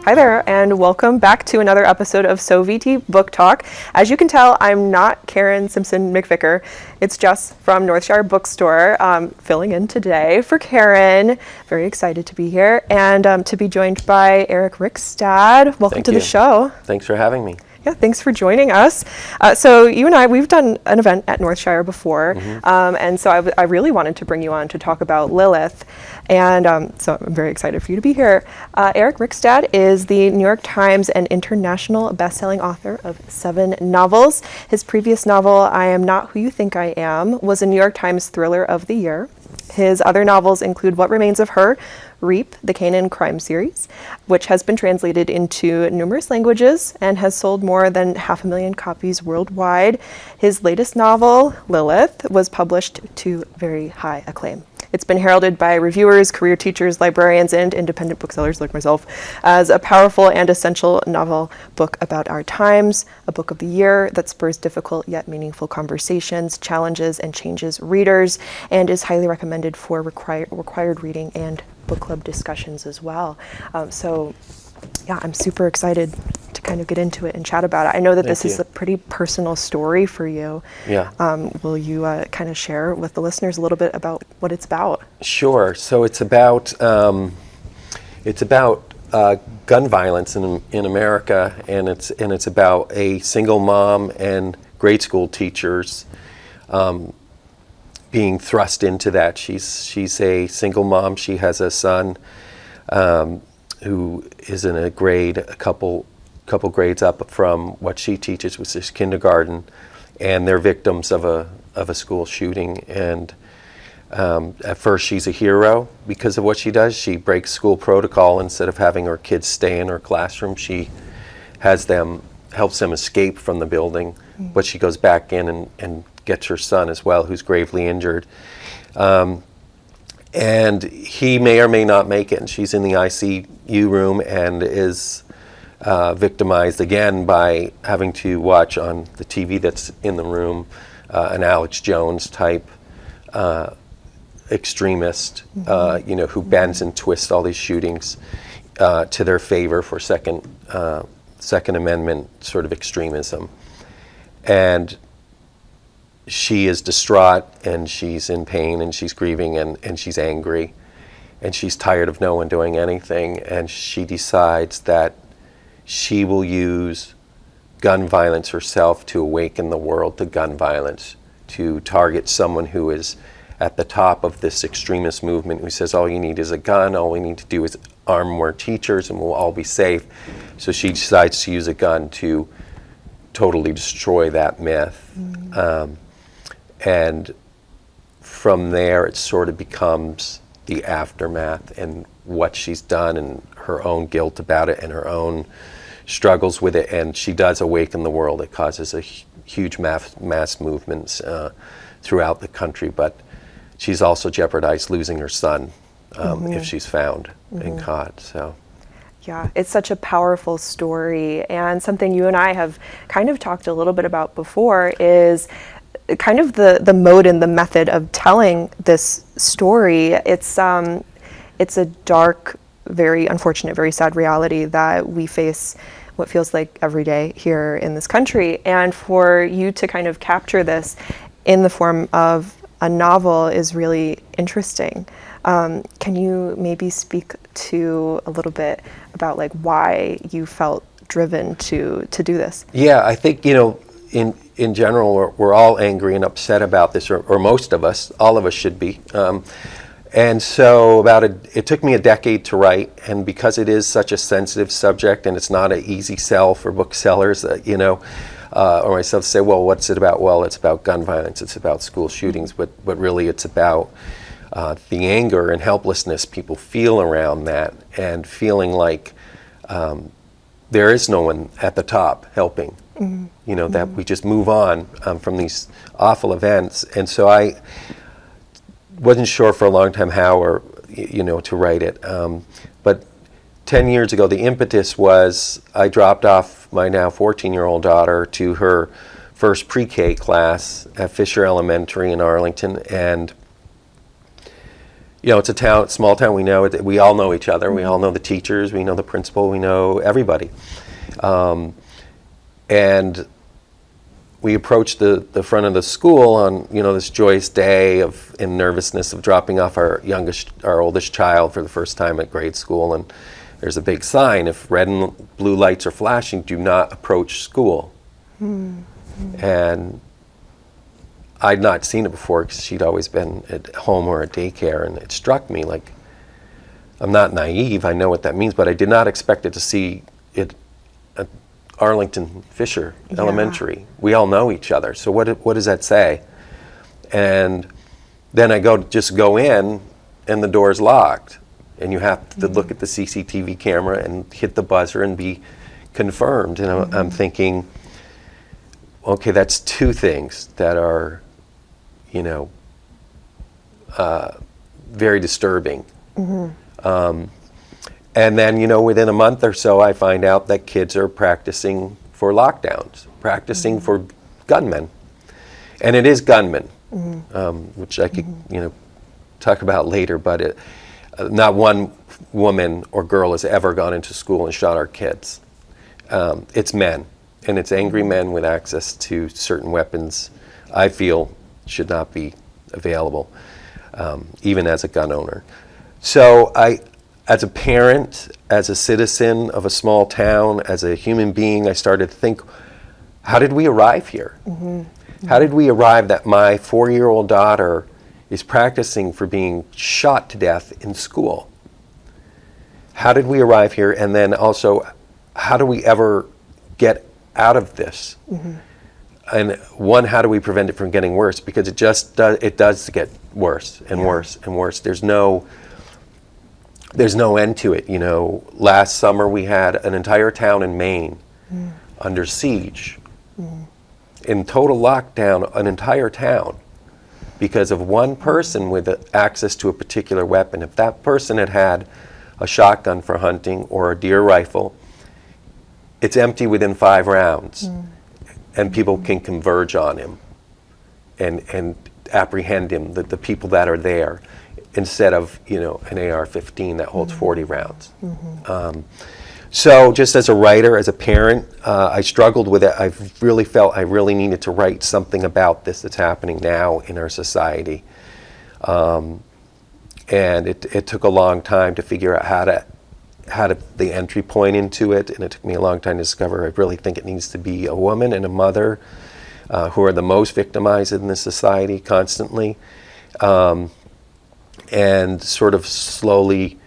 Hi there, and welcome back to another episode of SoVT Book Talk. As you can tell, I'm not Karen Simpson McVicker. It's Jess from Northshire Bookstore, filling in today for Karen. Very excited to be here, and to be joined by Eric Rickstad. Welcome to the show. Thanks for having me. Yeah, thanks for joining us. So you and I, we've done an event at Northshire before, and so I really wanted to bring you on to talk about Lilith, and so I'm very excited for you to be here. Eric Rickstad is the New York Times and international best-selling author of 7 novels. His previous novel, I Am Not Who You Think I Am, was a New York Times Thriller of the Year. His other novels include What Remains of Her, Reap, the Canaan crime series, which has been translated into numerous languages and has sold more than 500,000 copies worldwide. His latest novel, Lilith, was published to very high acclaim. It's been heralded by reviewers, career teachers, librarians, and independent booksellers like myself as a powerful and essential novel book about our times, a book of the year that spurs difficult yet meaningful conversations, challenges, and changes readers, and is highly recommended for required reading and book club discussions as well. So yeah, I'm super excited to kind of get into it and chat about it. I know that this is a pretty personal story for you. Yeah. Will you kind of share with the listeners a little bit about what it's about? Sure. So it's about gun violence in America, and it's about a single mom and grade school teachers being thrust into that. She's a single mom. She has a son who is in a couple grades up from what she teaches, which is kindergarten, and they're victims of a school shooting. And at first she's a hero because of what she does. She breaks school protocol. Instead of having her kids stay in her classroom, she helps them escape from the building, but she goes back in and gets her son as well, who's gravely injured. And he may or may not make it, and she's in the ICU room and is victimized again by having to watch on the TV that's in the room an Alex Jones type extremist, who bends and twists all these shootings to their favor for Second Amendment sort of extremism. And she is distraught, and she's in pain, and she's grieving, and she's angry, and she's tired of no one doing anything, and she decides that she will use gun violence herself to awaken the world to gun violence, to target someone who is at the top of this extremist movement, who says all you need is a gun, all we need to do is arm more teachers and we'll all be safe. So she decides to use a gun to totally destroy that myth. And from there, it sort of becomes the aftermath and what she's done and her own guilt about it and her own struggles with it. And she does awaken the world. It causes a huge mass movements throughout the country. But she's also jeopardized losing her son if she's found and caught. So. Yeah, it's such a powerful story. And something you and I have kind of talked a little bit about before is kind of the mode and the method of telling this story. It's a dark, very unfortunate, very sad reality that we face what feels like every day here in this country. And for you to kind of capture this in the form of a novel is really interesting. Can you maybe speak to a little bit about like why you felt driven to do this? Yeah, I think, in general, we're all angry and upset about this, or most of us, all of us should be. And so it took me a decade to write, and because it is such a sensitive subject and it's not an easy sell for booksellers, or myself to say, well, what's it about? Well, it's about gun violence, it's about school shootings, but really it's about the anger and helplessness people feel around that, and feeling like there is no one at the top helping. That we just move on from these awful events. And so I wasn't sure for a long time how to write it. But 10 years ago, the impetus was I dropped off my now 14-year-old daughter to her first pre-K class at Fisher Elementary in Arlington. And, it's a town, small town. We know it. We all know each other. We all know the teachers. We know the principal. We know everybody. And we approached the front of the school on, this joyous day in nervousness of dropping off our oldest child for the first time at grade school. And there's a big sign: if red and blue lights are flashing, do not approach school. And I'd not seen it before because she'd always been at home or at daycare, and it struck me like, I'm not naive, I know what that means, but I did not expect it to see it at Arlington Fisher Elementary. We all know each other, so what does that say? And then I go in, and the door's locked, and you have to look at the CCTV camera and hit the buzzer and be confirmed. And I'm thinking, okay, that's two things that are, very disturbing. And then, within a month or so, I find out that kids are practicing for lockdowns, practicing for gunmen. And it is gunmen, which I could, talk about later, but not one woman or girl has ever gone into school and shot our kids. It's men, and it's angry men with access to certain weapons I feel should not be available, even as a gun owner. So as a parent, as a citizen of a small town, as a human being, I started to think, how did we arrive here? How did we arrive that my 4-year-old daughter is practicing for being shot to death in school? How did we arrive here? And then also, how do we ever get out of this? And one, how do we prevent it from getting worse? Because it does get worse and worse and worse. There's no end to it. Last summer we had an entire town in Maine under siege, in total lockdown, an entire town, because of one person with access to a particular weapon. If that person had a shotgun for hunting or a deer rifle, it's empty within 5 rounds, and people can converge on him and apprehend him, the people that are there, instead of an AR-15 that holds 40 rounds. So just as a writer, as a parent, I struggled with it. I really felt I really needed to write something about this that's happening now in our society. And it took a long time to figure out how to the entry point into it, and it took me a long time to discover I really think it needs to be a woman and a mother who are the most victimized in this society constantly, and sort of slowly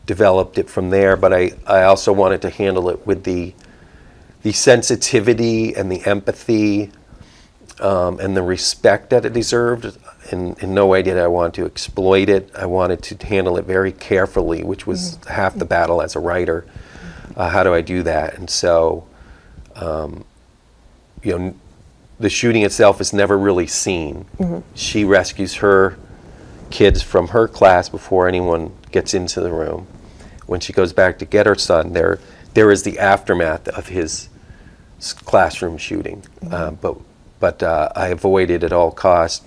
developed it from there. But I also wanted to handle it with the sensitivity and the empathy and the respect that it deserved. In no way did I want to exploit it. I wanted to handle it very carefully, which was half the battle as a writer. How do I do that? And so, the shooting itself is never really seen. She rescues her kids from her class before anyone gets into the room. When she goes back to get her son, there is the aftermath of his classroom shooting. But I avoided at all costs.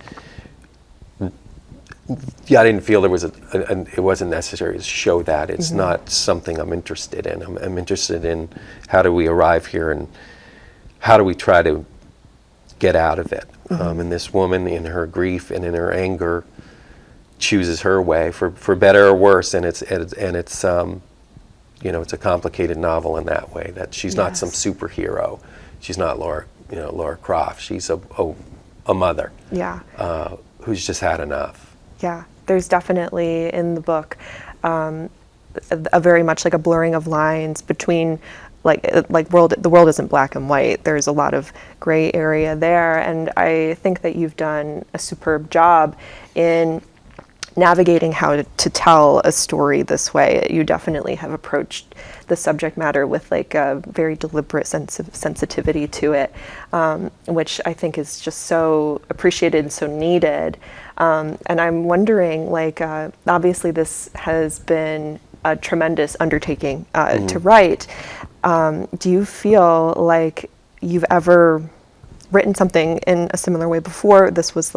I didn't feel it wasn't necessary to show that. It's not something I'm interested in. I'm interested in how do we arrive here and how do we try to get out of it. And this woman, in her grief and in her anger, chooses her way for better or worse. And it's it's a complicated novel in that way. That she's not some superhero. She's not Laura Croft. She's a mother. Who's just had enough. Yeah, there's definitely in the book a very much like a blurring of lines between the world isn't black and white. There's a lot of gray area there, and I think that you've done a superb job in navigating how to tell a story this way. You definitely have approached the subject matter with a very deliberate sense of sensitivity to it, which I think is just so appreciated and so needed. And I'm wondering, obviously this has been a tremendous undertaking to write. Do you feel like you've ever written something in a similar way before? This was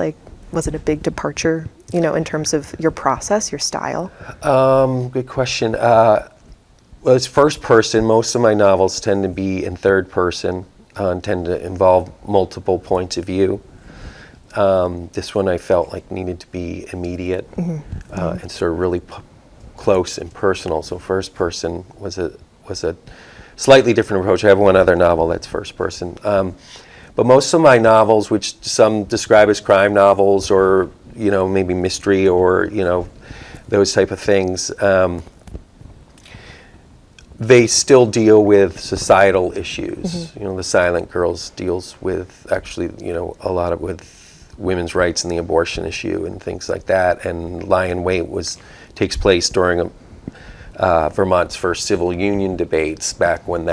was it a big departure, in terms of your process, your style? Good question. Well, it's first person. Most of my novels tend to be in third person and tend to involve multiple points of view. This one I felt like needed to be immediate and sort of really close and personal. So first person was a slightly different approach. I have one other novel that's first person. But most of my novels, which some describe as crime novels or, maybe mystery or, those type of things, they still deal with societal issues. The Silent Girls deals with actually, a lot of with women's rights and the abortion issue and things like that. And Lie in Wait takes place during Vermont's first civil union debates back when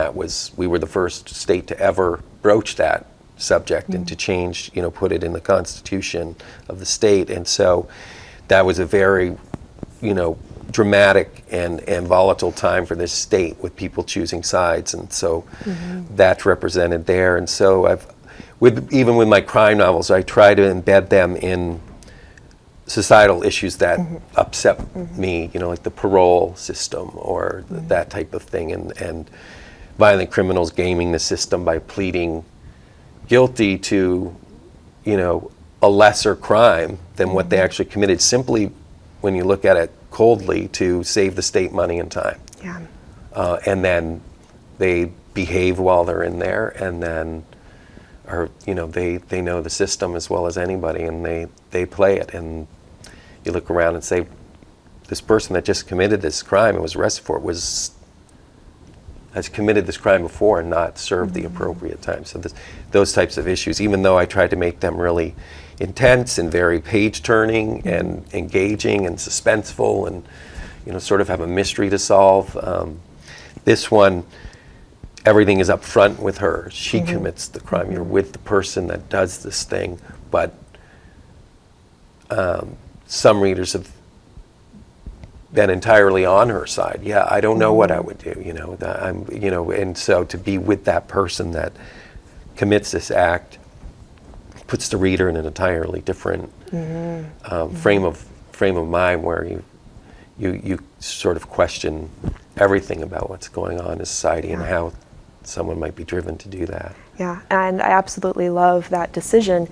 we were the first state to ever broach that subject and to change, put it in the constitution of the state. And so that was a very, dramatic and volatile time for this state with people choosing sides. And so that's represented there. And so even with my crime novels, I try to embed them in societal issues that upset me, like the parole system or that type of thing, and violent criminals gaming the system by pleading guilty to, a lesser crime than what they actually committed, simply when you look at it coldly, to save the state money and time. Yeah. And then they behave while they're in there, and then they know the system as well as anybody, and they play it. And you look around and say, this person that just committed this crime and was arrested for it has committed this crime before and not served the appropriate time. So those types of issues, even though I tried to make them really intense and very page-turning and engaging and suspenseful and sort of have a mystery to solve, this one, everything is up front with her. She commits the crime. You're with the person that does this thing, but some readers have been entirely on her side. Yeah, I don't know what I would do, and so to be with that person that commits this act puts the reader in an entirely different frame of mind, where you sort of question everything about what's going on in society and how someone might be driven to do that. Yeah, and I absolutely love that decision.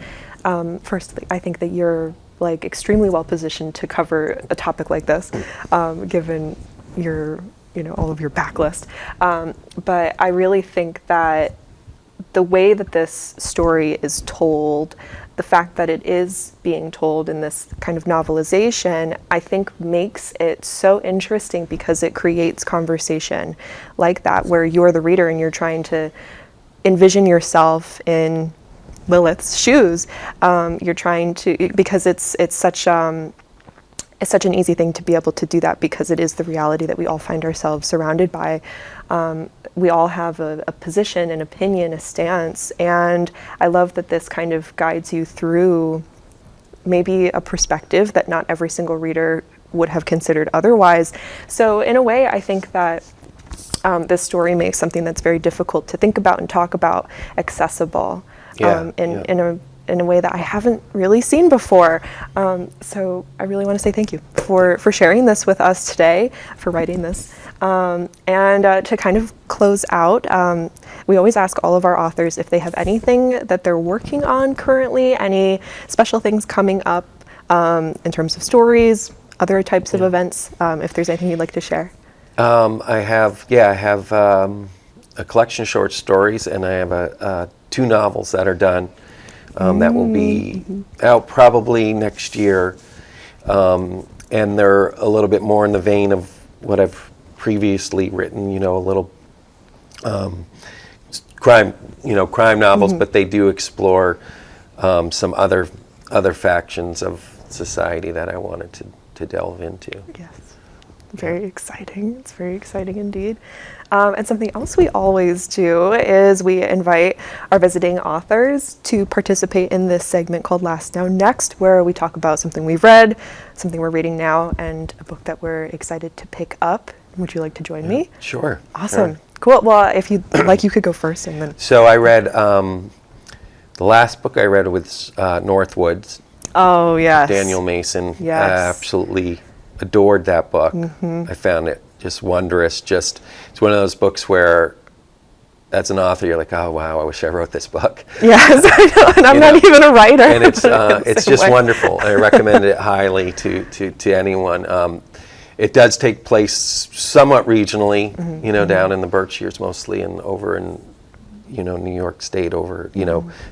Firstly, I think that you're extremely well positioned to cover a topic like this, given your, all of your backlist. But I really think that the way that this story is told, the fact that it is being told in this kind of novelization, I think makes it so interesting, because it creates conversation like that, where you're the reader and you're trying to envision yourself in Lilith's shoes. You're trying to, because it's such an easy thing to be able to do that, because it is the reality that we all find ourselves surrounded by. We all have a position, an opinion, a stance, and I love that this kind of guides you through maybe a perspective that not every single reader would have considered otherwise. So in a way, I think that this story makes something that's very difficult to think about and talk about accessible. In a way that I haven't really seen before. So I really want to say thank you for sharing this with us today, for writing this. And to kind of close out, we always ask all of our authors if they have anything that they're working on currently, any special things coming up in terms of stories, other types of events, if there's anything you'd like to share. I have a collection of short stories, and I have 2 novels that are done that will be out probably next year, and they're a little bit more in the vein of what I've previously written, a little crime novels, but they do explore some other factions of society that I wanted to delve into. Yes. Very exciting. It's very exciting indeed. And something else we always do is we invite our visiting authors to participate in this segment called Last Now Next, where we talk about something we've read, something we're reading now, and a book that we're excited to pick up. Would you like to join me? Sure. Awesome. Sure. Cool. Well, if you'd like, you could go first, and then. So I read, the last book I read was Northwoods. Oh, yes. Daniel Mason. Yes. I absolutely adored that book. I found it just wondrous. Just, it's one of those books where, as an author, you're like, oh wow, I wish I wrote this book. Yes, I know, and I'm not even a writer. And it's just wonderful. I recommend it highly to anyone. It does take place somewhat regionally, down in the Berkshires mostly, and over in, New York State, over,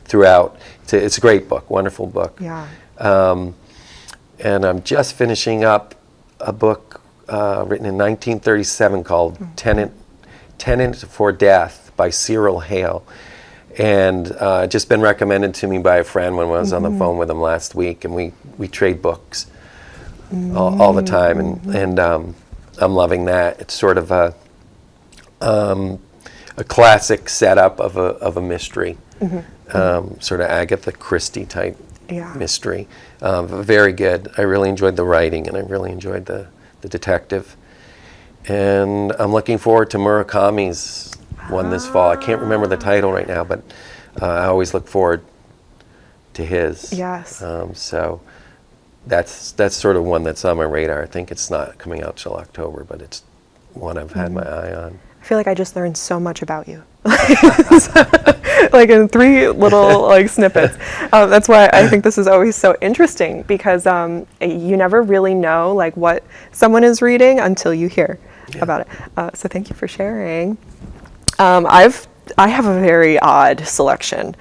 throughout. It's a great book, wonderful book. Yeah. And I'm just finishing up a book written in 1937 called Tenant for Death by Cyril Hale. And just been recommended to me by a friend when I was on the phone with him last week, and we trade books all the time, and I'm loving that. It's sort of a classic setup of a mystery, sort of Agatha Christie type mystery. Very good. I really enjoyed the writing, and I really enjoyed the detective. And I'm looking forward to Murakami's one this fall. I can't remember the title right now, but I always look forward to his. Yes. So that's sort of one that's on my radar. I think it's not coming out till October, but it's one I've had my eye on. I feel like I just learned so much about you. Like in 3 little snippets. That's why I think this is always so interesting, because you never really know what someone is reading until you hear about it. So thank you for sharing. I have a very odd selection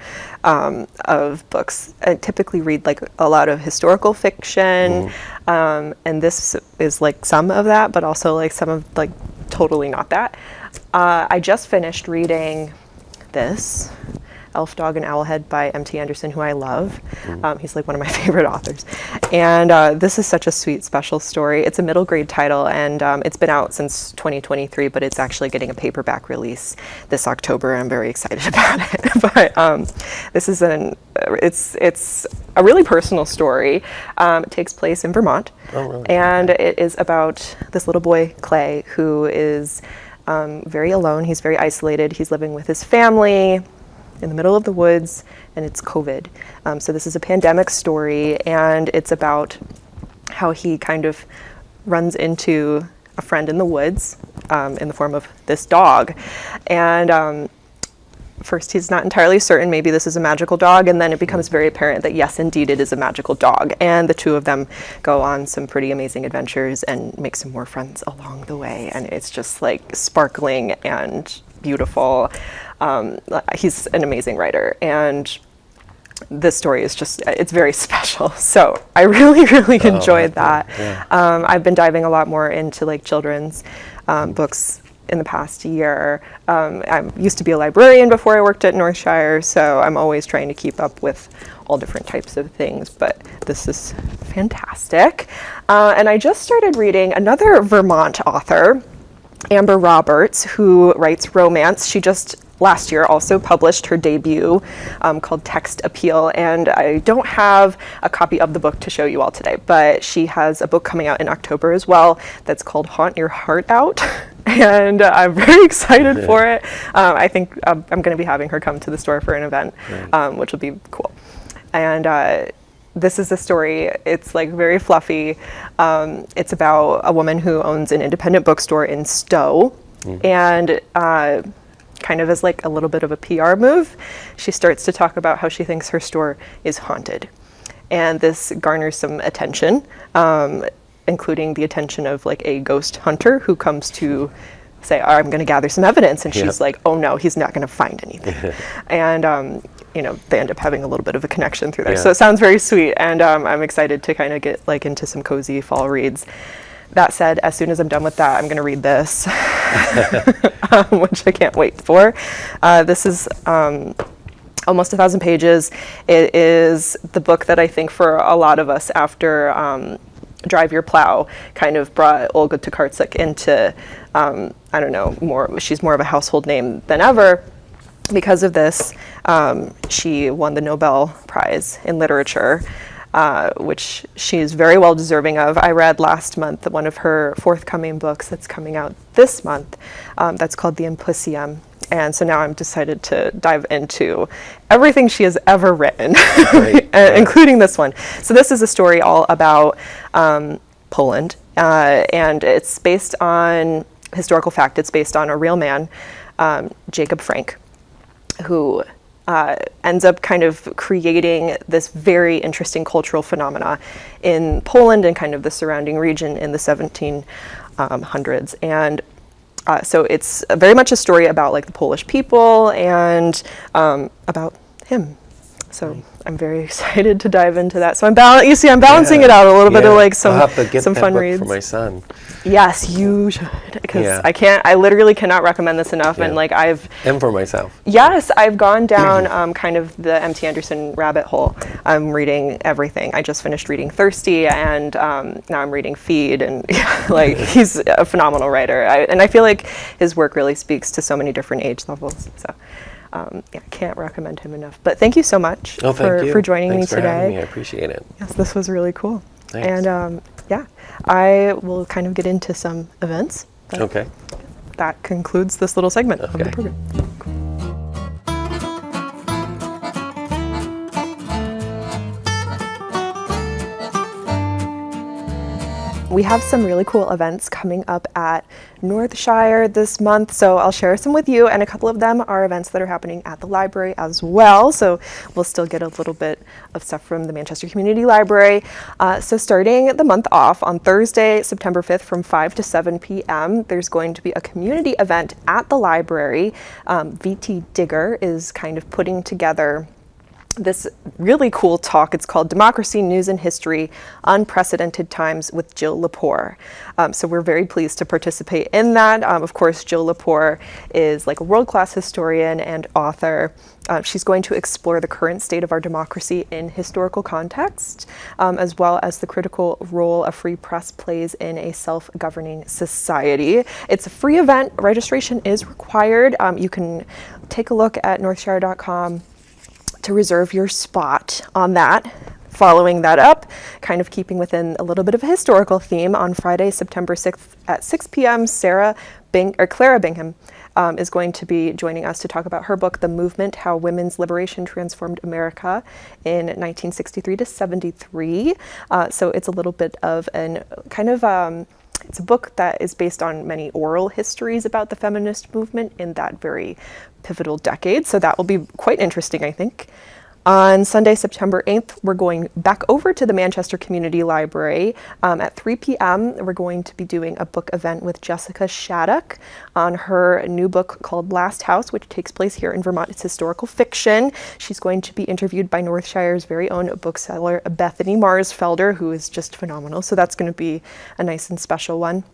of books. I typically read a lot of historical fiction, and this is some of that, but also some of totally not that. I just finished reading this, Elf, Dog, and Owlhead by M.T. Anderson, who I love. He's one of my favorite authors. And this is such a sweet, special story. It's a middle grade title, and it's been out since 2023, but it's actually getting a paperback release this October. I'm very excited about it. But this is it's a really personal story. It takes place in Vermont. Oh, really? And it is about this little boy, Clay, who is very alone. He's very isolated. He's living with his family in the middle of the woods, and it's COVID. So this is a pandemic story, and it's about how he kind of runs into a friend in the woods in the form of this dog. And first he's not entirely certain, maybe this is a magical dog, and then it becomes very apparent that yes, indeed it is a magical dog. And the two of them go on some pretty amazing adventures and make some more friends along the way. And it's just sparkling and beautiful. He's an amazing writer, and this story is it's very special. So I really, really enjoyed that. Yeah. I've been diving a lot more into children's books in the past year. I used to be a librarian before I worked at Northshire, so I'm always trying to keep up with all different types of things, but this is fantastic. And I just started reading another Vermont author, Amber Roberts, who writes romance. She just last year also published her debut called Text Appeal, and I don't have a copy of the book to show you all today, but she has a book coming out in October as well that's called Haunt Your Heart Out, and I'm very excited for it. I think I'm going to be having her come to the store for an event, which will be cool. And this is a story, it's very fluffy. It's about a woman who owns an independent bookstore in Stowe, and kind of as a little bit of a PR move, she starts to talk about how she thinks her store is haunted. And this garners some attention, including the attention of a ghost hunter who comes to say, I'm going to gather some evidence. And she's like, oh no, he's not going to find anything. And they end up having a little bit of a connection through there. So it sounds very sweet, and I'm excited to kind of get into some cozy fall reads. That said, as soon as I'm done with that, I'm going to read this, which I can't wait for. This is almost 1,000 pages. It is the book that I think for a lot of us after Drive Your Plow kind of brought Olga Tokarczuk into, she's more of a household name than ever. Because of this, she won the Nobel Prize in Literature, which she is very well deserving of. I read last month one of her forthcoming books that's coming out this month, that's called The Impusium. And so now I'm decided to dive into everything she has ever written, Right. including this one. So this is a story all about Poland, and it's based on historical fact. It's based on a real man, Jacob Frank, who ends up kind of creating this very interesting cultural phenomena in Poland and kind of the surrounding region in the 1700s. And so it's very much a story about like the Polish people and about him. So I'm very excited to dive into that. So I'm balancing it out a little bit of like I'll have to get some that fun book reads for my son. Yes, you should, because I literally cannot recommend this enough. And like And for myself. Yes, I've gone down kind of the M.T. Anderson rabbit hole. I'm reading everything. I just finished reading Thirsty, and now I'm reading Feed, and like he's a phenomenal writer. And I feel like his work really speaks to so many different age levels. So I can't recommend him enough. But thank you so much for joining me today. Thanks for having me. I appreciate it. Yes, this was really cool. Thanks. And I will kind of get into some events. Okay. That concludes this little segment of the program. We have some really cool events coming up at Northshire this month, so I'll share some with you, and a couple of them are events that are happening at the library as well, so we'll still get a little bit of stuff from the Manchester Community Library. So starting the month off on Thursday, September 5th from 5 to 7 p.m., there's going to be a community event at the library. VT Digger is kind of putting together this really cool talk. It's called Democracy, News and History, Unprecedented Times with Jill Lepore. So we're very pleased to participate in that. Of course, Jill Lepore is like a world-class historian and author. She's going to explore the current state of our democracy in historical context, as well as the critical role a free press plays in a self-governing society. It's a free event. Registration is required. You can take a look at northshire.com to reserve your spot on that. Following that up, kind of keeping within a little bit of a historical theme, on Friday, September 6th at 6 p.m., Clara Bingham is going to be joining us to talk about her book, The Movement, How Women's Liberation Transformed America in 1963 to 73. So it's a little bit of an kind of it's a book that is based on many oral histories about the feminist movement in that very pivotal decade. So that will be quite interesting, I think. On Sunday, September 8th, we're going back over to the Manchester Community Library. At 3 p.m., we're going to be doing a book event with Jessica Shattuck on her new book called Last House, which takes place here in Vermont. It's historical fiction. She's going to be interviewed by Northshire's very own bookseller, Bethany Marsfelder, who is just phenomenal. So that's going to be a nice and special one.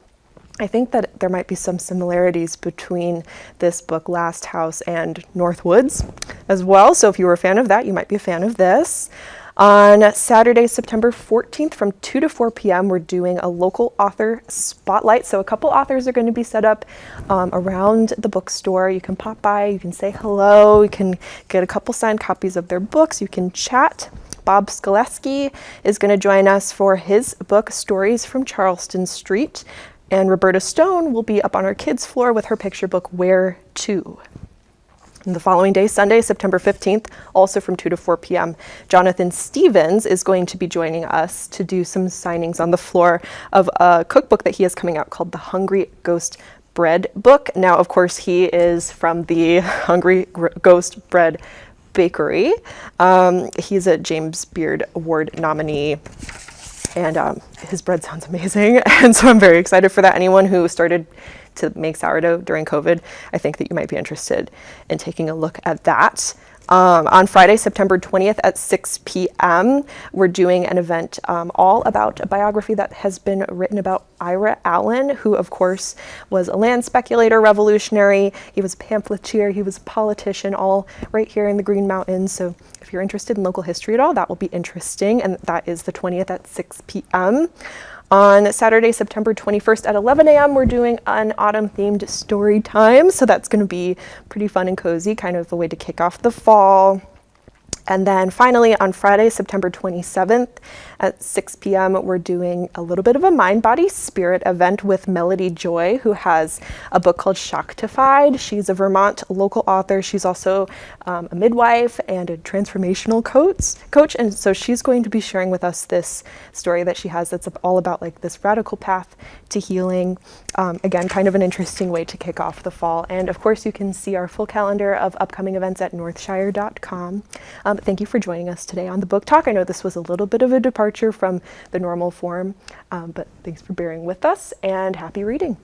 I think that there might be some similarities between this book, Last House, and Northwoods as well. So if you were a fan of that, you might be a fan of this. On Saturday, September 14th from 2 to 4 p.m., we're doing a local author spotlight. So a couple authors are going to be set up around the bookstore. You can pop by, you can say hello, you can get a couple signed copies of their books, you can chat. Bob Skoleski is going to join us for his book, Stories from Charleston Street. And Roberta Stone will be up on our kids' floor with her picture book, Where To? And the following day, Sunday, September 15th, also from 2 to 4 p.m., Jonathan Stevens is going to be joining us to do some signings on the floor of a cookbook that he has coming out called The Hungry Ghost Bread Book. Now, of course, he is from the Hungry Ghost Bread Bakery. He's a James Beard Award nominee. And his bread sounds amazing. And so I'm very excited for that. Anyone who started to make sourdough during COVID, I think that you might be interested in taking a look at that. On Friday, September 20th at 6 p.m., we're doing an event all about a biography that has been written about Ira Allen, who, of course, was a land speculator revolutionary. He was a pamphleteer. He was a politician, all right here in the Green Mountains. So if you're interested in local history at all, that will be interesting. And that is the 20th at 6 p.m. On Saturday, September 21st at 11 a.m., we're doing an autumn-themed story time. So that's going to be pretty fun and cozy, kind of a way to kick off the fall. And then finally, on Friday, September 27th At 6 p.m., we're doing a little bit of a mind, body, spirit event with Melody Joy, who has a book called Shaktified. She's a Vermont local author. She's also a midwife and a transformational coach. And so she's going to be sharing with us this story that she has that's all about like this radical path to healing. Again, kind of an interesting way to kick off the fall. And of course, you can see our full calendar of upcoming events at northshire.com. Thank you for joining us today on the Book Talk. I know this was a little bit of a departure from the normal form, but thanks for bearing with us, and happy reading.